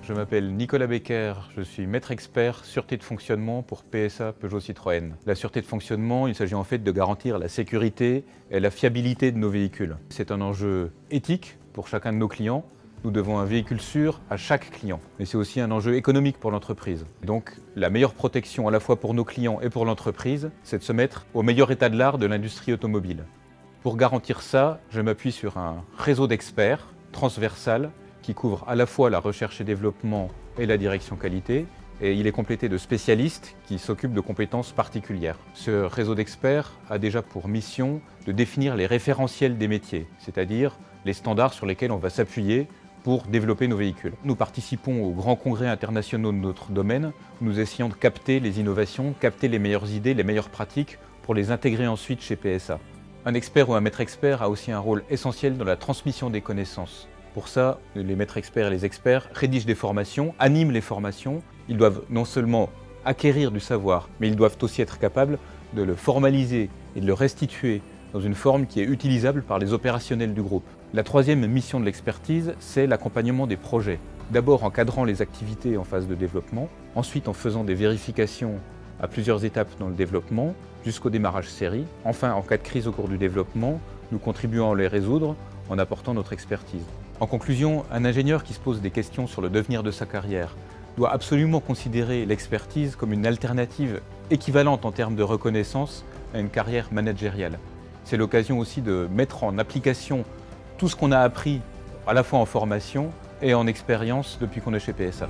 Je m'appelle Nicolas Becker, je suis maître expert sûreté de fonctionnement pour PSA Peugeot Citroën. La sûreté de fonctionnement, il s'agit en fait de garantir la sécurité et la fiabilité de nos véhicules. C'est un enjeu éthique pour chacun de nos clients. Nous devons un véhicule sûr à chaque client. Mais c'est aussi un enjeu économique pour l'entreprise. Donc la meilleure protection à la fois pour nos clients et pour l'entreprise, c'est de se mettre au meilleur état de l'art de l'industrie automobile. Pour garantir ça, je m'appuie sur un réseau d'experts transversal qui couvre à la fois la recherche et développement et la direction qualité, et il est complété de spécialistes qui s'occupent de compétences particulières. Ce réseau d'experts a déjà pour mission de définir les référentiels des métiers, c'est-à-dire les standards sur lesquels on va s'appuyer pour développer nos véhicules. Nous participons aux grands congrès internationaux de notre domaine, où nous essayons de capter les innovations, capter les meilleures idées, les meilleures pratiques pour les intégrer ensuite chez PSA. Un expert ou un maître expert a aussi un rôle essentiel dans la transmission des connaissances. Pour ça, les maîtres experts et les experts rédigent des formations, animent les formations. Ils doivent non seulement acquérir du savoir, mais ils doivent aussi être capables de le formaliser et de le restituer dans une forme qui est utilisable par les opérationnels du groupe. La troisième mission de l'expertise, c'est l'accompagnement des projets. D'abord en cadrant les activités en phase de développement, ensuite en faisant des vérifications à plusieurs étapes dans le développement, jusqu'au démarrage série. Enfin, en cas de crise au cours du développement, nous contribuons à les résoudre en apportant notre expertise. En conclusion, un ingénieur qui se pose des questions sur le devenir de sa carrière doit absolument considérer l'expertise comme une alternative équivalente en termes de reconnaissance à une carrière managériale. C'est l'occasion aussi de mettre en application tout ce qu'on a appris à la fois en formation et en expérience depuis qu'on est chez PSA.